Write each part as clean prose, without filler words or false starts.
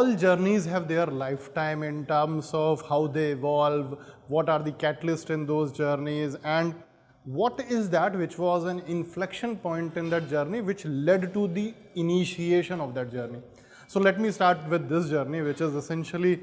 all journeys have their lifetime in terms of how they evolve, what are the catalysts in those journeys, and what is that which was an inflection point in that journey which led to the initiation of that journey. So let me start with this journey, which is essentially,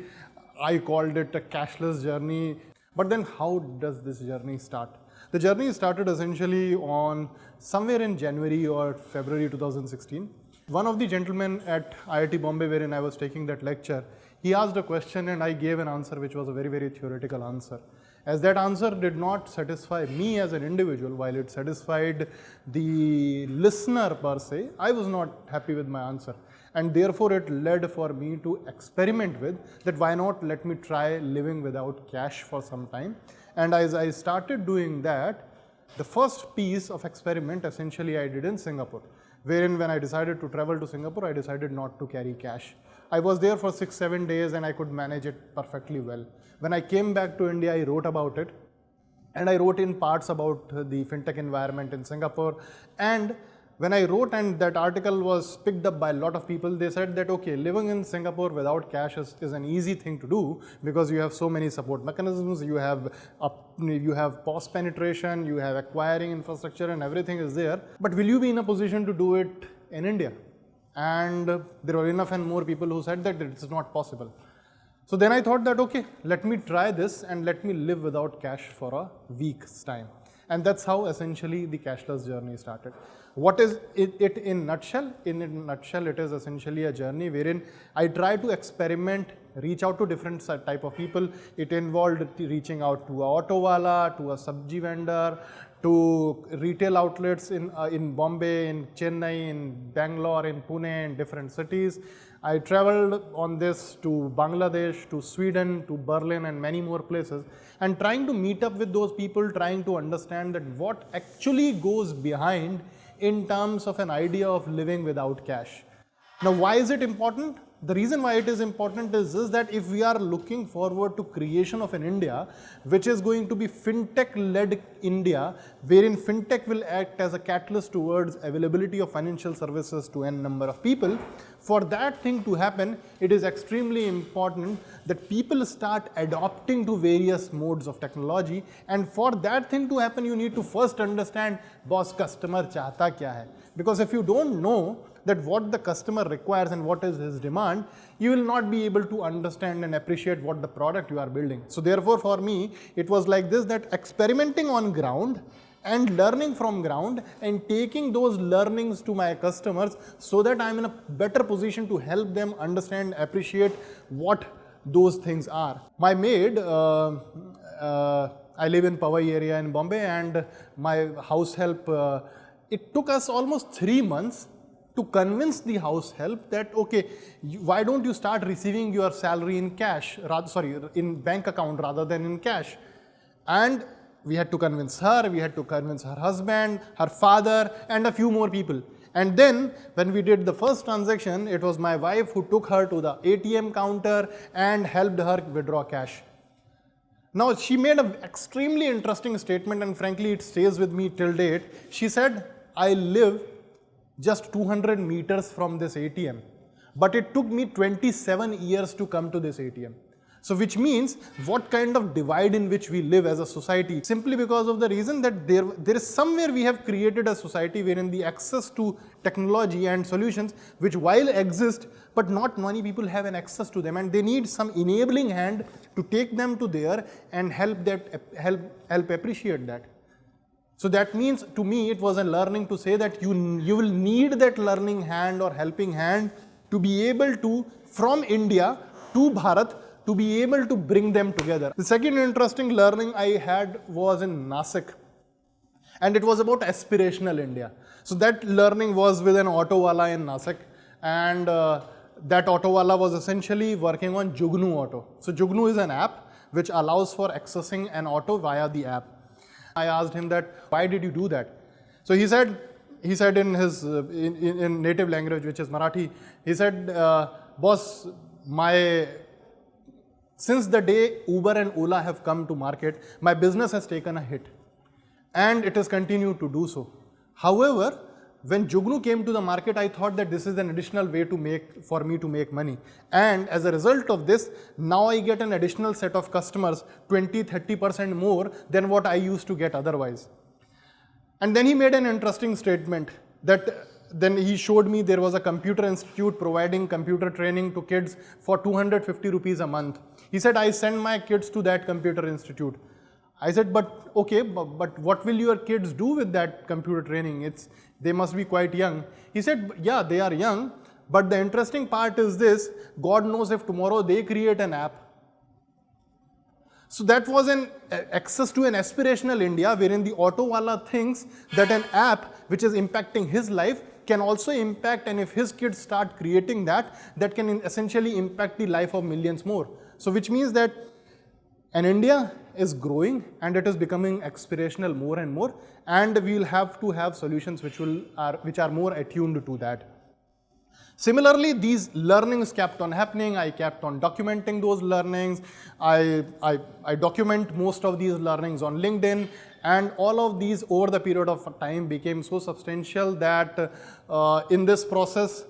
I called it a cashless journey. But then how does this journey start? The journey started essentially on somewhere in January or February 2016. One of the gentlemen at IIT Bombay, wherein I was taking that lecture, he asked a question and I gave an answer which was a very, very theoretical answer. As that answer did not satisfy me as an individual, while it satisfied the listener per se, I was not happy with my answer. And therefore it led for me to experiment with that, why not let me try living without cash for some time. And as I started doing that, the first piece of experiment essentially I did in Singapore, wherein when I decided to travel to Singapore, I decided not to carry cash. I was there for 6-7 days and I could manage it perfectly well. When I came back to India, I wrote about it, and I wrote in parts about the fintech environment in Singapore. And when I wrote and that article was picked up by a lot of people, they said that, okay, living in Singapore without cash is an easy thing to do because you have so many support mechanisms, you have POS penetration, you have acquiring infrastructure and everything is there. But will you be in a position to do it in India? And there were enough and more people who said that it's not possible. So then I thought that, okay, let me try this and let me live without cash for a week's time. And that's how essentially the cashless journey started. What is it in a nutshell? In a nutshell, it is essentially a journey wherein I try to experiment, reach out to different type of people. It involved reaching out to a auto wala, to a sabji vendor, to retail outlets in Bombay, in Chennai, in Bangalore, in Pune, in different cities. I traveled on this to Bangladesh, to Sweden, to Berlin and many more places, and trying to meet up with those people, trying to understand that what actually goes behind in terms of an idea of living without cash. Now, why is it important? The reason why it is important is that if we are looking forward to creation of an India, which is going to be fintech-led India, wherein fintech will act as a catalyst towards availability of financial services to n number of people, for that thing to happen, it is extremely important that people start adopting to various modes of technology. And for that thing to happen, you need to first understand, boss, customer chahta kya hai? Because if you don't know that what the customer requires and what is his demand, you will not be able to understand and appreciate what the product you are building. So therefore, for me, it was like this, that experimenting on ground and learning from ground and taking those learnings to my customers so that I'm in a better position to help them understand, appreciate what those things are. My maid, I live in Powai area in Bombay, and my house help, it took us almost 3 months to convince the house help that, okay, why don't you start receiving your salary in cash, in bank account rather than in cash. And we had to convince her, we had to convince her husband, her father, and a few more people. And then when we did the first transaction, it was my wife who took her to the ATM counter and helped her withdraw cash. Now, she made an extremely interesting statement, and frankly, it stays with me till date. She said, I live just 200 meters from this ATM, but it took me 27 years to come to this ATM. So which means what kind of divide in which we live as a society, simply because of the reason that there is somewhere we have created a society wherein the access to technology and solutions, which while exist, but not many people have an access to them, and they need some enabling hand to take them to there and help appreciate that. So that means, to me, it was a learning to say that you will need that learning hand or helping hand to be able to, from India to Bharat, to be able to bring them together. The second interesting learning I had was in Nasik, and it was about aspirational India. So that learning was with an auto wala in Nasik, and that auto wala was essentially working on Jugnu Auto. So Jugnu is an app which allows for accessing an auto via the app. I asked him that, why did you do that? So he said in his in native language, which is Marathi, he said, boss, since the day Uber and Ola have come to market, my business has taken a hit, and it has continued to do so. However, when Jugnu came to the market, I thought that this is an additional way for me to make money. And as a result of this, now I get an additional set of customers, 20-30% more than what I used to get otherwise. And then he made an interesting statement that then he showed me there was a computer institute providing computer training to kids for 250 rupees a month. He said, I send my kids to that computer institute. I said, but okay, but what will your kids do with that computer training? They must be quite young. He said, yeah, they are young, but the interesting part is this, God knows if tomorrow they create an app. So that was an access to an aspirational India wherein the auto wala thinks that an app which is impacting his life can also impact, and if his kids start creating that can essentially impact the life of millions more. So which means that an India is growing and it is becoming aspirational more and more, and we will have to have solutions which are more attuned to that. Similarly, these learnings kept on happening. I kept on documenting those learnings. I document most of these learnings on LinkedIn, and all of these over the period of time became so substantial that in this process,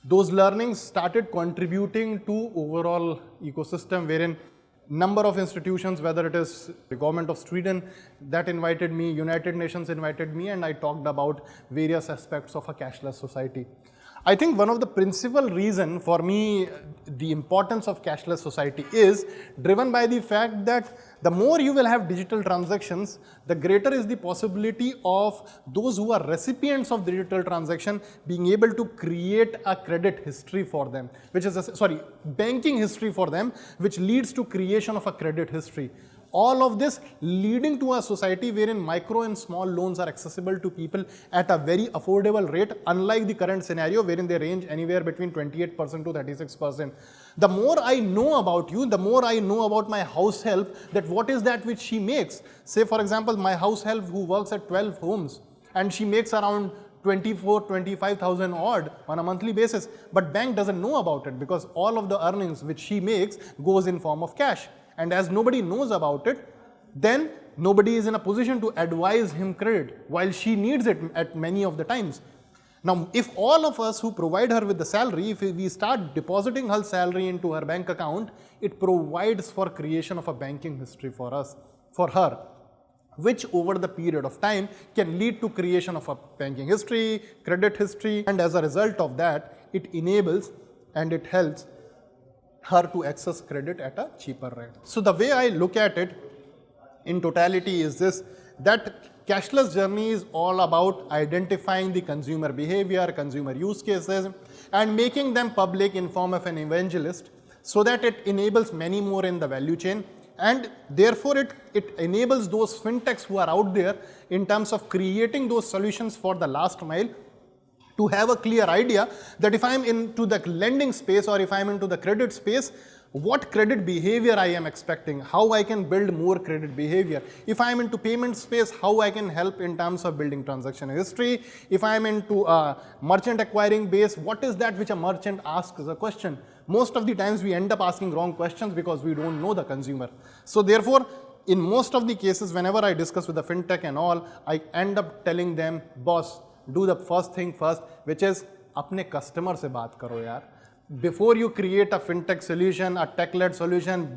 those learnings started contributing to overall ecosystem wherein number of institutions, whether it is the government of Sweden that invited me, United Nations invited me, and I talked about various aspects of a cashless society. I think one of the principal reason for me, the importance of cashless society is driven by the fact that the more you will have digital transactions, the greater is the possibility of those who are recipients of digital transaction being able to create a credit history for them, which is, banking history for them, which leads to creation of a credit history. All of this leading to a society wherein micro and small loans are accessible to people at a very affordable rate, unlike the current scenario wherein they range anywhere between 28% to 36%. The more I know about you, the more I know about my house help, that what is that which she makes. Say for example, my house help who works at 12 homes and she makes around 25,000 odd on a monthly basis, but bank doesn't know about it because all of the earnings which she makes goes in form of cash. And as nobody knows about it, then nobody is in a position to advise him credit while she needs it at many of the times. Now, if all of us who provide her with the salary, if we start depositing her salary into her bank account, it provides for creation of a banking history for us, for her, which over the period of time can lead to creation of a banking history, credit history, and as a result of that, it enables and it helps her to access credit at a cheaper rate. So the way I look at it in totality is this, that cashless journey is all about identifying the consumer behavior, consumer use cases, and making them public in form of an evangelist so that it enables many more in the value chain, and therefore it enables those fintechs who are out there in terms of creating those solutions for the last mile to have a clear idea that if I am into the lending space or if I am into the credit space, what credit behavior I am expecting, how I can build more credit behavior. If I am into payment space, how I can help in terms of building transaction history. If I am into a merchant acquiring base, what is that which a merchant asks as a question. Most of the times we end up asking wrong questions because we don't know the consumer. So therefore, in most of the cases, whenever I discuss with the fintech and all, I end up telling them, boss, do the first thing first, which is अपने customer से बात करो यार. Before you create a fintech solution, a tech-led solution,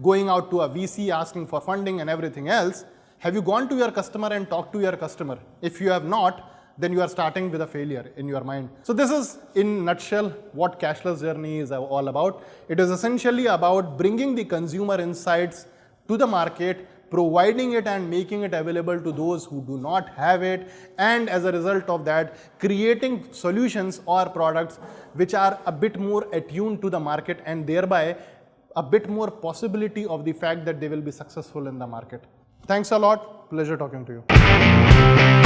going out to a VC asking for funding and everything else, have you gone to your customer and talked to your customer? If you have not, then you are starting with a failure in your mind. So this is in nutshell what cashless journey is all about. It is essentially about bringing the consumer insights to the market, providing it and making it available to those who do not have it, and as a result of that, creating solutions or products which are a bit more attuned to the market and thereby a bit more possibility of the fact that they will be successful in the market. Thanks a lot. Pleasure talking to you.